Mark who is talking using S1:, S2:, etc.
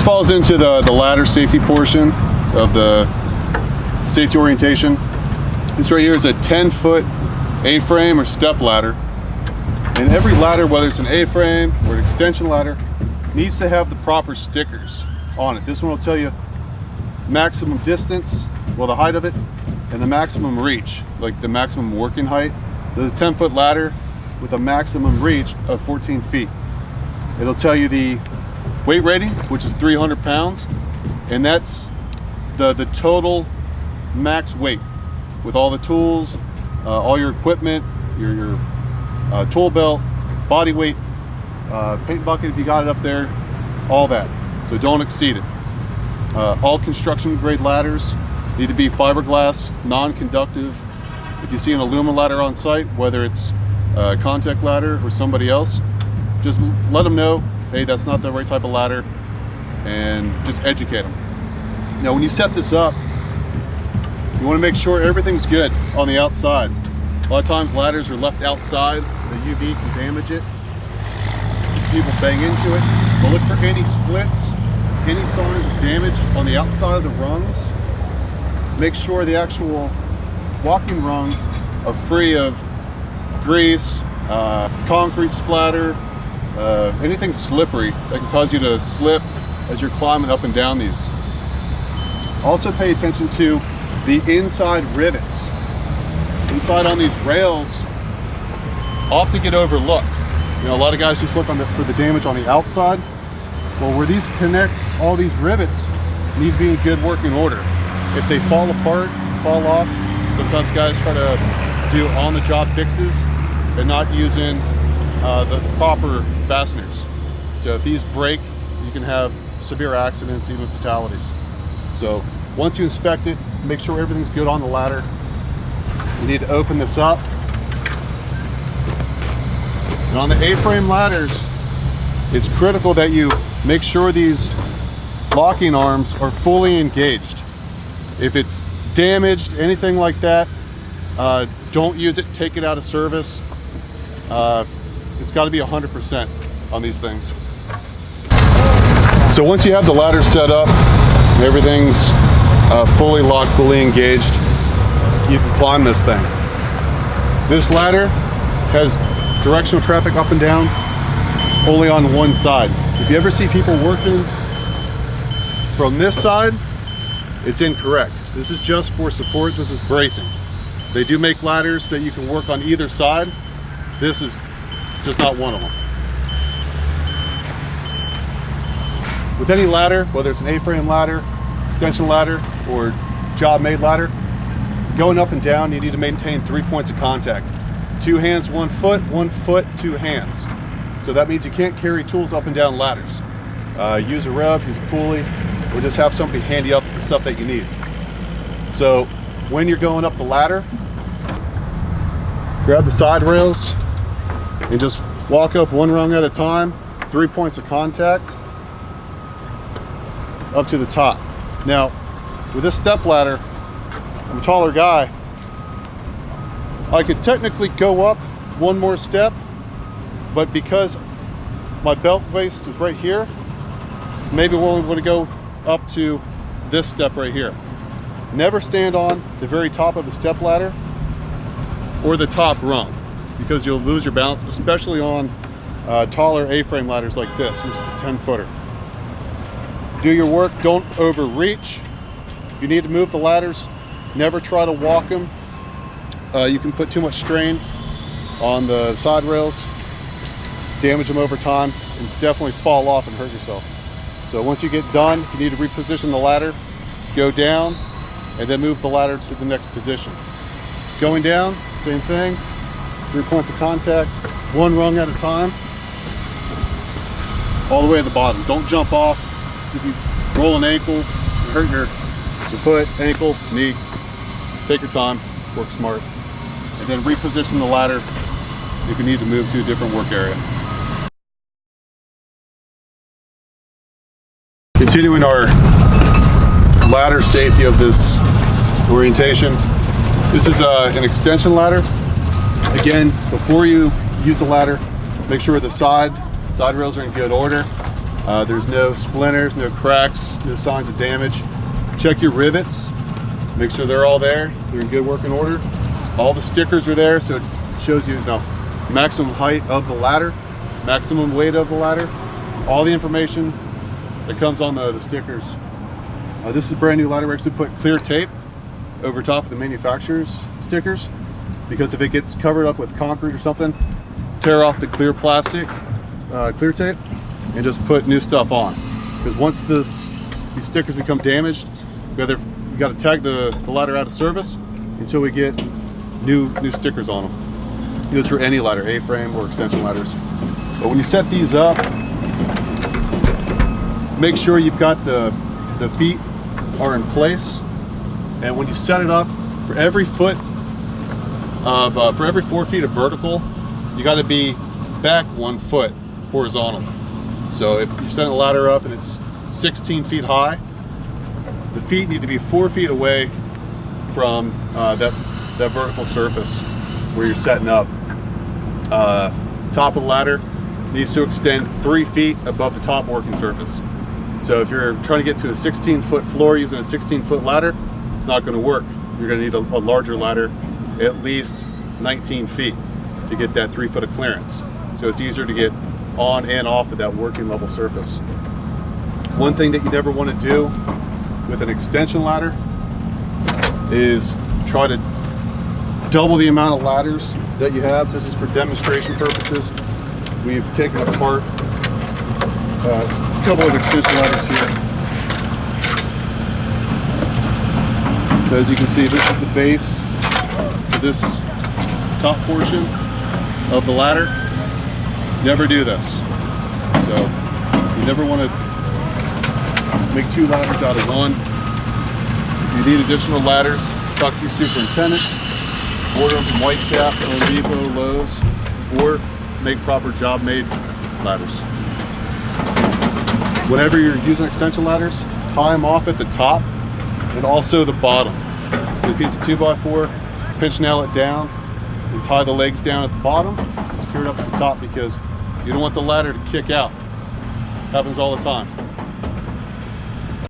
S1: falls into the ladder safety portion of the safety orientation. This right here is a 10-foot A-frame or step ladder. And every ladder, whether it's an A-frame or an extension ladder, needs to have the proper stickers on it. This one will tell you maximum distance, well, the height of it, and the maximum reach, like the maximum working height. This is a 10-foot ladder with a maximum reach of 14 feet. It'll tell you the weight rating, which is 300 pounds, and that's the total max weight with all the tools, all your equipment, your tool belt, body weight, paint bucket if you got it up there, all that. So don't exceed it. All construction grade ladders need to be fiberglass, non-conductive. If you see an aluminum ladder on site, whether it's a contact ladder or somebody else, just let them know, hey, that's not the right type of ladder, and just educate them. Now, when you set this up, you want to make sure everything's good on the outside. A lot of times ladders are left outside, the UV can damage it, people bang into it. But look for any splits, any signs of damage on the outside of the rungs. Make sure the actual walking rungs are free of grease, concrete splatter, anything slippery that can cause you to slip as you're climbing up and down these. Also pay attention to the inside rivets. Inside on these rails often get overlooked. You know, a lot of guys just look for the damage on the outside. Well, where these connect, all these rivets need to be in good working order. If they fall apart, fall off, sometimes guys try to do on-the-job fixes and not using the proper fasteners. So if these break, you can have severe accidents, even fatalities. So once you inspect it, make sure everything's good on the ladder. You need to open this up. And on the A-frame ladders, it's critical that you make sure these locking arms are fully engaged. If it's damaged, anything like that, don't use it, take it out of service. It's got to be 100% on these things. So once you have the ladder set up, everything's fully locked, fully engaged, you can climb this thing. This ladder has directional traffic up and down only on one side. If you ever see people working from this side, it's incorrect. This is just for support, this is bracing. They do make ladders that you can work on either side. This is just not one of them. With any ladder, whether it's an A-frame ladder, extension ladder, or job-made ladder, going up and down, you need to maintain 3 points of contact. 2 hands, 1 foot, 1 foot, 2 hands. So that means you can't carry tools up and down ladders. Use a rub, use a pulley, or just have somebody handy up the stuff that you need. So when you're going up the ladder, grab the side rails and just walk up 1 rung at a time, 3 points of contact, up to the top. Now, with this step ladder, I'm a taller guy. I could technically go up 1 more step, but because my belt base is right here, maybe we're going to go up to this step right here. Never stand on the very top of the step ladder or the top rung, because you'll lose your balance, especially on taller A-frame ladders like this, which is a 10-footer. Do your work, don't overreach. If you need to move the ladders, never try to walk them. You can put too much strain on the side rails, damage them over time, and definitely fall off and hurt yourself. So once you get done, if you need to reposition the ladder, go down and then move the ladder to the next position. Going down, same thing, 3 points of contact, 1 rung at a time, all the way at the bottom. Don't jump off. If you roll an ankle, you hurt your foot, ankle, knee, take your time, work smart, and then reposition the ladder if you need to move to a different work area. Continuing our ladder safety of this orientation, this is an extension ladder. Again, before you use the ladder, make sure the side rails are in good order. There's no splinters, no cracks, no signs of damage. Check your rivets, make sure they're all there, they're in good working order. All the stickers are there, so it shows you maximum height of the ladder, maximum weight of the ladder, all the information that comes on the stickers. This is a brand new ladder. We actually put clear tape over top of the manufacturer's stickers, because if it gets covered up with concrete or something, tear off the clear plastic, clear tape, and just put new stuff on. Because once these stickers become damaged, we got to tag the ladder out of service until we get new stickers on them. It goes for any ladder, A-frame or extension ladders. But when you set these up, make sure you've got the feet are in place. And when you set it up, for every 4 feet of vertical, you got to be back 1 foot horizontal. So if you're setting a ladder up and it's 16 feet high, the feet need to be 4 feet away from that vertical surface where you're setting up. Top of the ladder needs to extend 3 feet above the top working surface. So if you're trying to get to a 16-foot floor using a 16-foot ladder, it's not going to work. You're going to need a larger ladder, at least 19 feet, to get that 3 foot of clearance. So it's easier to get on and off of that working level surface. One thing that you never want to do with an extension ladder is try to double the amount of ladders that you have. This is for demonstration purposes. We've taken apart a couple of extension ladders here. So as you can see, this is the base for this top portion of the ladder. Never do this. So you never want to make 2 ladders out of 1. If you need additional ladders, talk to your superintendent, order them from Whitecap, Home Depot, Lowe's, or make proper job-made ladders. Whenever you're using extension ladders, tie them off at the top and also the bottom. Get a piece of 2x4, pinch nail it down, and tie the legs down at the bottom, and secure it up at the top, because you don't want the ladder to kick out. Happens all the time.